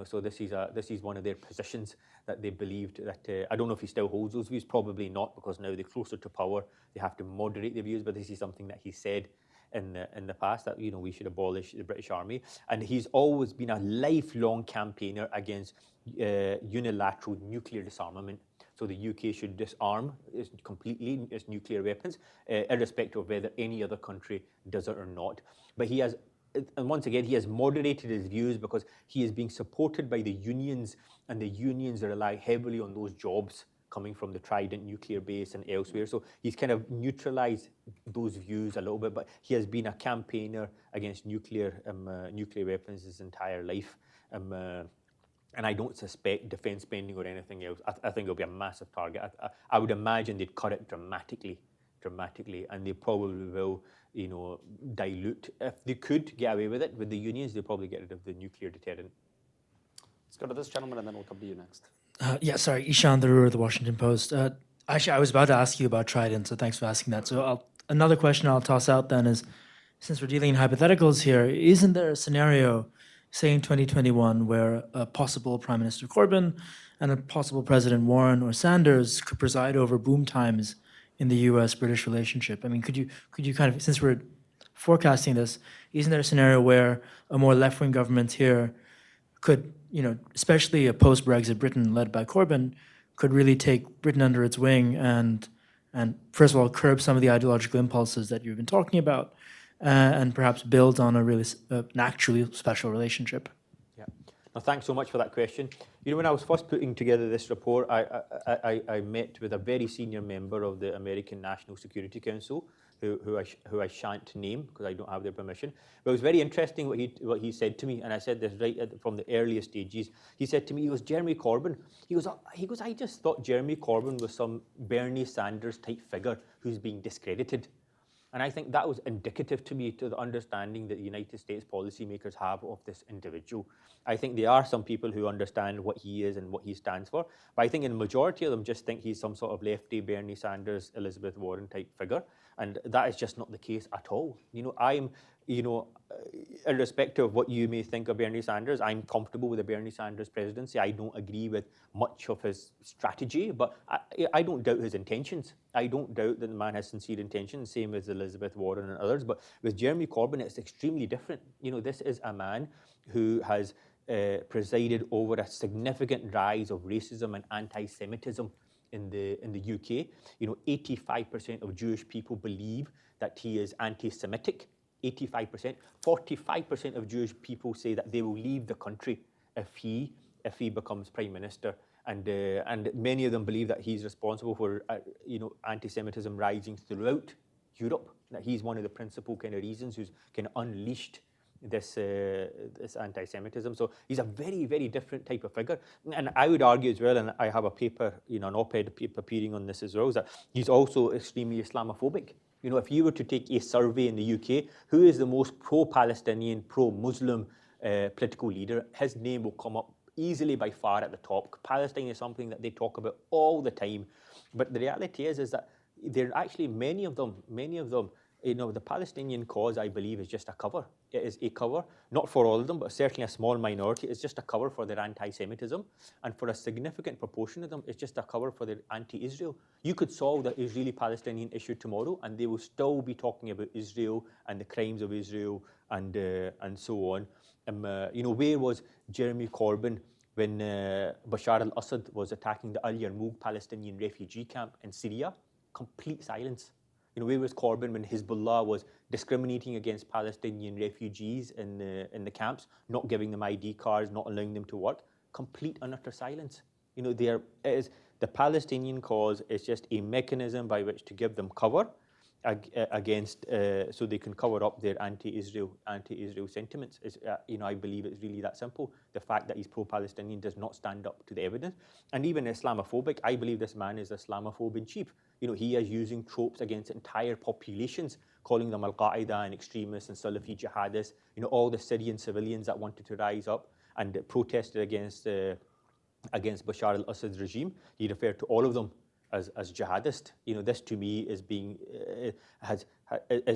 So this is one of their positions that they believed that, I don't know if he still holds those views, probably not, because now they're closer to power, they have to moderate their views, but this is something that he said in the past, that we should abolish the British Army. And he's always been a lifelong campaigner against unilateral nuclear disarmament. So the UK should disarm completely its nuclear weapons, irrespective of whether any other country does it or not. But he has, and once again, he has moderated his views because he is being supported by the unions, and the unions rely heavily on those jobs coming from the Trident nuclear base and elsewhere. So he's kind of neutralized those views a little bit, but he has been a campaigner against nuclear weapons his entire life. And I don't suspect defense spending or anything else. I think it'll be a massive target. I would imagine they'd cut it dramatically, and they probably will, dilute. If they could get away with it with the unions, they'll probably get rid of the nuclear deterrent. Let's go to this gentleman, and then we'll come to you next. Ishan Tharoor of the Washington Post. Actually, I was about to ask you about Trident, so thanks for asking that. So another question I'll toss out then is, since we're dealing in hypotheticals here, isn't there a scenario, say in 2021, where a possible Prime Minister Corbyn and a possible President Warren or Sanders could preside over boom times in the U.S.-British relationship? I mean, could you kind of, since we're forecasting this, isn't there a scenario where a more left-wing government here could, especially a post-Brexit Britain led by Corbyn, could really take Britain under its wing and first of all curb some of the ideological impulses that you've been talking about, and perhaps build on an actually special relationship? Yeah. Well, thanks so much for that question. When I was first putting together this report, I met with a very senior member of the American National Security Council, who I shan't name because I don't have their permission. But it was very interesting what he said to me, and I said this from the earliest stages. He said to me, he goes, Jeremy Corbyn. He goes, I just thought Jeremy Corbyn was some Bernie Sanders type figure who's being discredited. And I think that was indicative to me to the understanding that the United States policymakers have of this individual. I think there are some people who understand what he is and what he stands for, but I think in the majority of them just think he's some sort of lefty Bernie Sanders, Elizabeth Warren type figure, and that is just not the case at all. I'm, irrespective of what you may think of Bernie Sanders, I'm comfortable with the Bernie Sanders presidency. I don't agree with much of his strategy, but I don't doubt his intentions. I don't doubt that the man has sincere intentions, same as Elizabeth Warren and others. But with Jeremy Corbyn, it's extremely different. this is a man who has presided over a significant rise of racism and anti-Semitism in the UK. 85% of Jewish people believe that he is anti-Semitic. 85%. 45% of Jewish people say that they will leave the country if he becomes Prime Minister. And many of them believe that he's responsible for anti-Semitism rising throughout Europe. That he's one of the principal kind of reasons who's kind of unleashed this anti-Semitism. So he's a very, very different type of figure. And I would argue as well, and I have a paper, an op-ed appearing on this as well, is that he's also extremely Islamophobic. If you were to take a survey in the UK, who is the most pro-Palestinian, pro-Muslim political leader, his name will come up easily by far at the top. Palestine is something that they talk about all the time. But the reality is that there are actually many of them, the Palestinian cause, I believe, is just a cover. It is a cover, not for all of them, but certainly a small minority. It's just a cover for their anti-Semitism. And for a significant proportion of them, it's just a cover for their anti-Israel. You could solve the Israeli-Palestinian issue tomorrow, and they will still be talking about Israel and the crimes of Israel and so on. Where was Jeremy Corbyn when Bashar al-Assad was attacking the Al Yarmouk Palestinian refugee camp in Syria? Complete silence. Where was Corbyn when Hezbollah was discriminating against Palestinian refugees in the camps, not giving them ID cards, not allowing them to work? Complete and utter silence. The Palestinian cause is just a mechanism by which to give them cover against, so they can cover up their anti-Israel sentiments. I believe it's really that simple. The fact that he's pro-Palestinian does not stand up to the evidence. And even Islamophobic, I believe this man is Islamophobic in chief. He is using tropes against entire populations, calling them Al-Qaeda and extremists and Salafi jihadists. All the Syrian civilians that wanted to rise up and protested against Bashar al-Assad's regime. He referred to all of them as jihadist. This to me is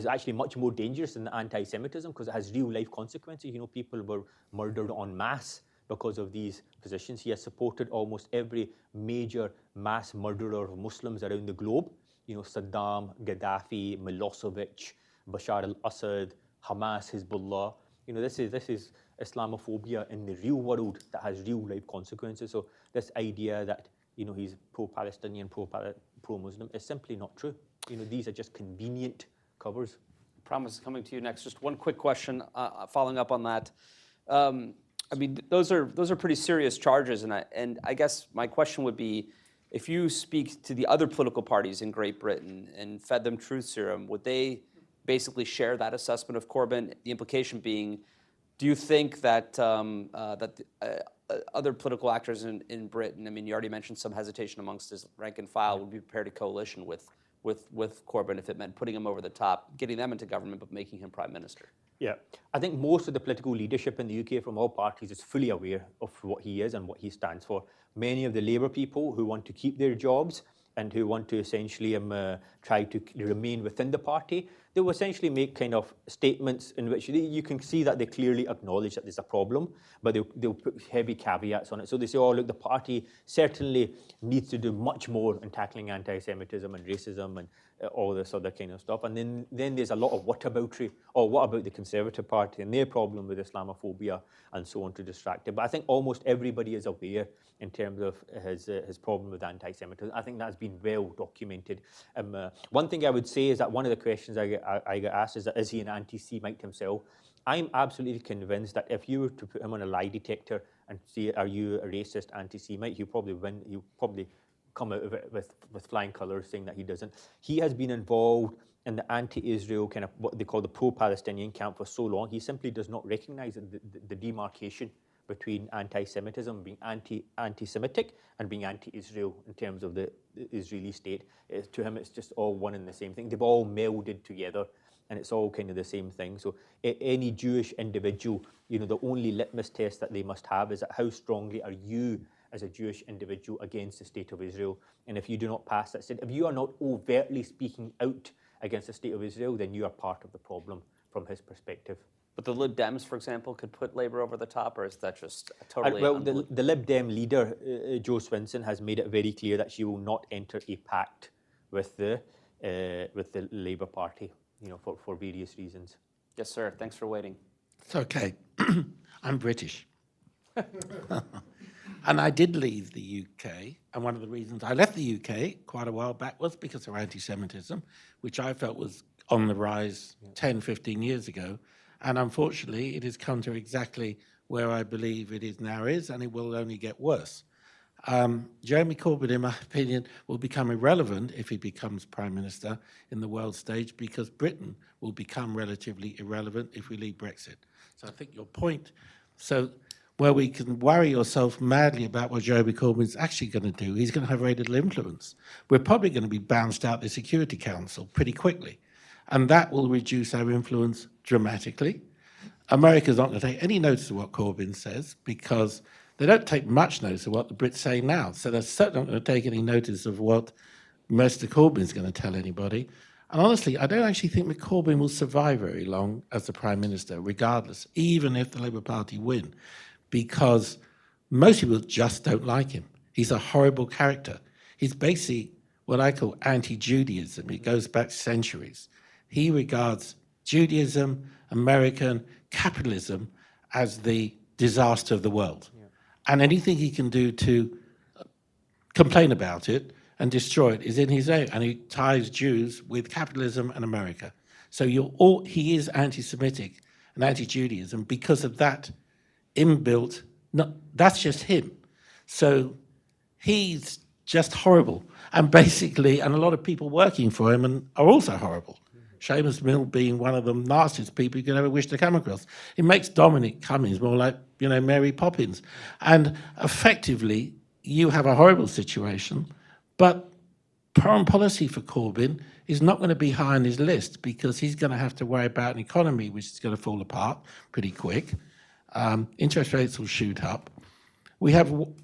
actually much more dangerous than the anti-Semitism, because it has real life consequences. People were murdered en masse because of these positions. He has supported almost every major mass murderer of Muslims around the globe. Saddam, Gaddafi, Milosevic, Bashar al-Assad, Hamas, Hezbollah. This is Islamophobia in the real world that has real life consequences. So this idea that he's pro-Palestinian, pro-Muslim is simply not true. These are just convenient covers. I promise coming to you next. Just one quick question following up on that. Those are pretty serious charges, and I guess my question would be, if you speak to the other political parties in Great Britain and fed them truth serum, would they basically share that assessment of Corbyn? The implication being, do you think that other political actors in Britain, you already mentioned some hesitation amongst his rank and file, would be prepared to coalition with Corbyn if it meant putting him over the top, getting them into government, but making him prime minister? Yeah, I think most of the political leadership in the UK from all parties is fully aware of what he is and what he stands for. Many of the Labour people who want to keep their jobs and who want to essentially try to remain within the party, they will essentially make kind of statements in which you can see that they clearly acknowledge that there's a problem, but they'll put heavy caveats on it. So they say, oh, look, the party certainly needs to do much more in tackling anti-Semitism and racism and all this other kind of stuff. And then there's a lot of whataboutery, or what about the Conservative Party and their problem with Islamophobia and so on to distract it. But I think almost everybody is aware in terms of his problem with anti-Semitism. I think that's been well documented. One thing I would say is that one of the questions I get asked is he an anti-Semite himself? I'm absolutely convinced that if you were to put him on a lie detector and say, are you a racist anti-Semite, he'll probably win. He'll probably come out of it with flying colours, saying that he doesn't. He has been involved in the anti-Israel kind of what they call the pro-Palestinian camp for so long. He simply does not recognise the demarcation between anti-Semitism, being anti-Semitic, and being anti-Israel in terms of the Israeli state. To him, it's just all one and the same thing. They've all melded together, and it's all kind of the same thing. So any Jewish individual, the only litmus test that they must have is that how strongly are you as a Jewish individual against the state of Israel. And if you do not pass that, if you are not overtly speaking out against the state of Israel, then you are part of the problem from his perspective. But the Lib Dems, for example, could put Labour over the top, or is that just totally... Well, the Lib Dem leader, Jo Swinson, has made it very clear that she will not enter a pact with the Labour Party, for various reasons. Yes, sir. Thanks for waiting. It's okay. I'm British. And I did leave the UK, and one of the reasons I left the UK quite a while back was because of anti-Semitism, which I felt was on the rise 10, 15 years ago. And unfortunately, it has come to exactly where I believe it is now and it will only get worse. Jeremy Corbyn, in my opinion, will become irrelevant if he becomes Prime Minister in the world stage, because Britain will become relatively irrelevant if we leave Brexit. So I think your point, so where we can worry yourself madly about what Jeremy Corbyn is actually going to do, he's going to have very little influence. We're probably going to be bounced out the Security Council pretty quickly, and that will reduce our influence dramatically. America's not going to take any notice of what Corbyn says, because they don't take much notice of what the Brits say now. So they're certainly not going to take any notice of what Mr. Corbyn's going to tell anybody. And honestly, I don't actually think Mr. Corbyn will survive very long as the Prime Minister, regardless, even if the Labour Party win, because most people just don't like him. He's a horrible character. He's basically what I call anti-Judaism. It goes back centuries. He regards Judaism, American capitalism as the disaster of the world. And anything he can do to complain about it and destroy it is in his name. And he ties Jews with capitalism and America. So he is anti-Semitic and anti-Judaism because of that inbuilt, that's just him. So he's just horrible. And basically, and a lot of people working for him are also horrible. Seamus Mill being one of the nastiest people you could ever wish to come across. It makes Dominic Cummings more like, Mary Poppins. And effectively, you have a horrible situation, but foreign policy for Corbyn is not going to be high on his list, because he's going to have to worry about an economy which is going to fall apart pretty quick. Interest rates will shoot up.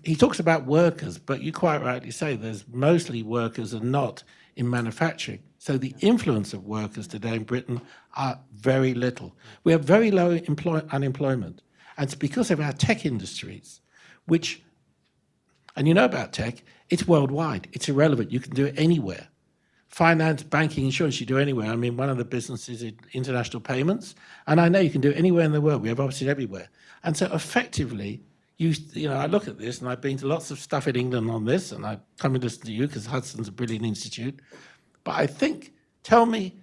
He talks about workers, but you quite rightly say there's mostly workers and not in manufacturing. So the influence of workers today in Britain are very little. We have very low unemployment. And it's because of our tech industries, which, and you know about tech, it's worldwide. It's irrelevant. You can do it anywhere. Finance, banking, insurance, you do anywhere. I mean, one of the businesses is international payments. And I know you can do it anywhere in the world. We have offices everywhere. And so effectively, I look at this, and I've been to lots of stuff in England on this, and I come and listen to you because Hudson's a brilliant institute. But I think, tell me,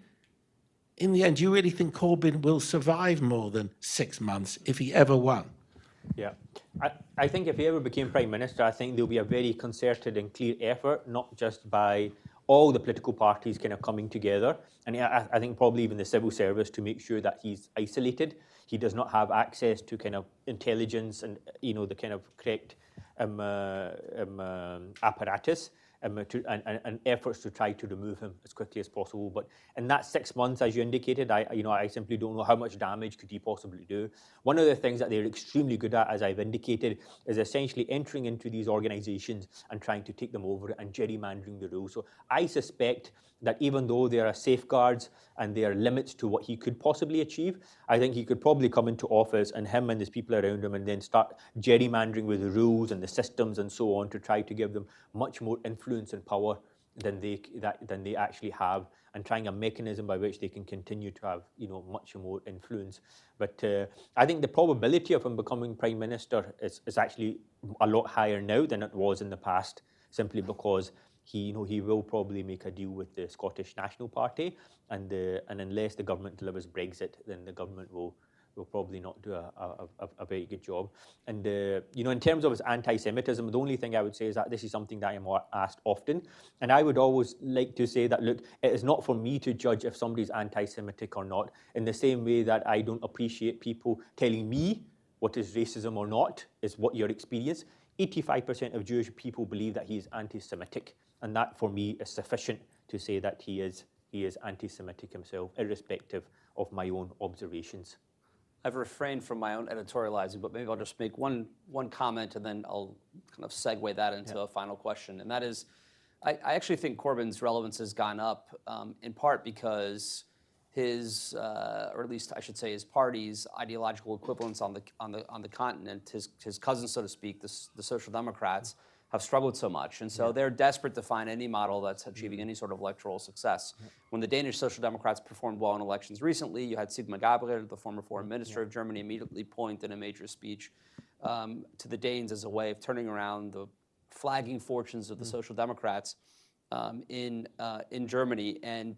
in the end, do you really think Corbyn will survive more than 6 months if he ever won? Yeah. I think if he ever became Prime Minister, I think there'll be a very concerted and clear effort, not just by all the political parties kind of coming together, and I think probably even the civil service, to make sure that he's isolated. He does not have access to kind of intelligence and, the kind of correct apparatus. And efforts to try to remove him as quickly as possible. But in that 6 months, as you indicated, I simply don't know how much damage could he possibly do. One of the things that they're extremely good at, as I've indicated, is essentially entering into these organisations and trying to take them over and gerrymandering the rules. So I suspect that even though there are safeguards and there are limits to what he could possibly achieve, I think he could probably come into office, and him and his people around him, and then start gerrymandering with the rules and the systems and so on, to try to give them much more influence and power than they actually have, and trying a mechanism by which they can continue to have much more influence. But I think the probability of him becoming Prime Minister is actually a lot higher now than it was in the past, simply because he will probably make a deal with the Scottish National Party, and unless the government delivers Brexit, then the government will probably not do a very good job. And in terms of his anti-Semitism, the only thing I would say is that this is something that I am asked often, and I would always like to say that, look, it is not for me to judge if somebody's anti-Semitic or not, in the same way that I don't appreciate people telling me what is racism or not, is what your experience. 85% of Jewish people believe that he is anti-Semitic, and that for me is sufficient to say that he is anti-Semitic himself, irrespective of my own observations. I've refrained from my own editorializing, but maybe I'll just make one comment, and then I'll kind of segue that into a final question. And that is, I actually think Corbyn's relevance has gone up in part because his, or at least I should say, his party's ideological equivalents on the continent, his cousins, so to speak, the Social Democrats, have struggled so much. And so they're desperate to find any model that's achieving any sort of electoral success. When the Danish Social Democrats performed well in elections recently, you had Sigmar Gabriel, the former foreign minister of Germany, immediately point in a major speech to the Danes as a way of turning around the flagging fortunes of the Social Democrats in Germany. And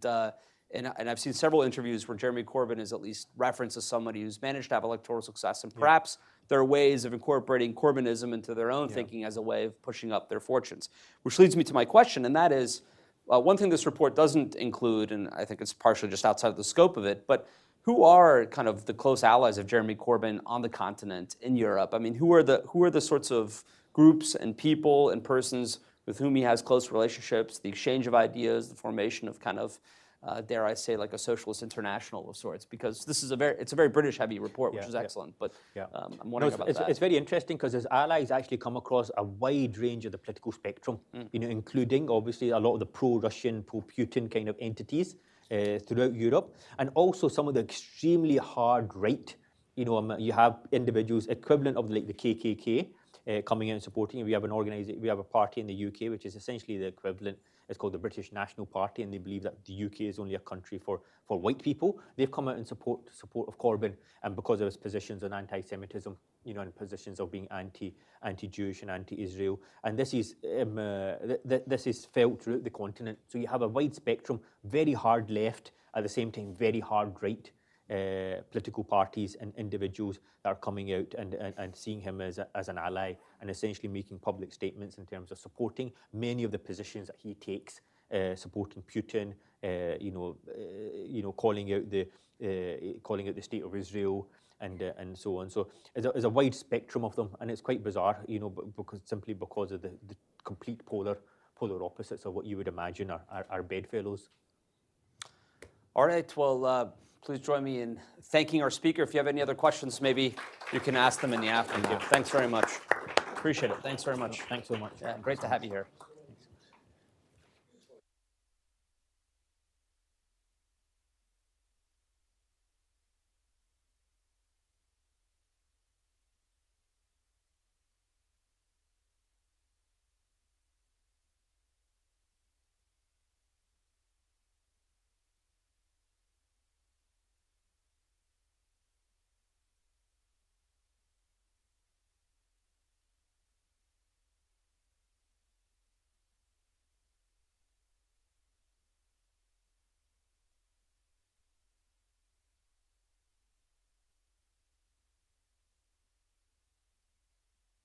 and I've seen several interviews where Jeremy Corbyn is at least referenced as somebody who's managed to have electoral success, and perhaps there are ways of incorporating Corbynism into their own thinking as a way of pushing up their fortunes. Which leads me to my question, and that is, one thing this report doesn't include, and I think it's partially just outside of the scope of it, but who are kind of the close allies of Jeremy Corbyn on the continent in Europe? I mean, who are the sorts of groups and people and persons with whom he has close relationships, the exchange of ideas, the formation of kind of, dare I say, like a socialist international of sorts? Because this is it's a very British-heavy report, which is excellent. But I'm wondering about that. It's very interesting because his allies actually come across a wide range of the political spectrum, including obviously a lot of the pro-Russian, pro-Putin kind of entities throughout Europe, and also some of the extremely hard right. You have individuals equivalent of like the KKK coming out and supporting. We have a party in the UK which is essentially the equivalent. It's called the British National Party, and they believe that the UK is only a country for white people. They've come out in support of Corbyn, and because of his positions on anti-Semitism, and positions of being anti-Jewish and anti-Israel, and this is felt throughout the continent. So you have a wide spectrum, very hard left, at the same time very hard right political parties and individuals that are coming out and seeing him as an ally, and essentially making public statements in terms of supporting many of the positions that he takes, supporting Putin, calling out the state of Israel, and so on. So there's a wide spectrum of them, and it's quite bizarre, because of the complete polar opposites of what you would imagine are bedfellows. All right. Well. Please join me in thanking our speaker. If you have any other questions, maybe you can ask them in the afternoon. Thanks very much. Appreciate it. Thanks very much. Thanks so much. Yeah, great to have you here.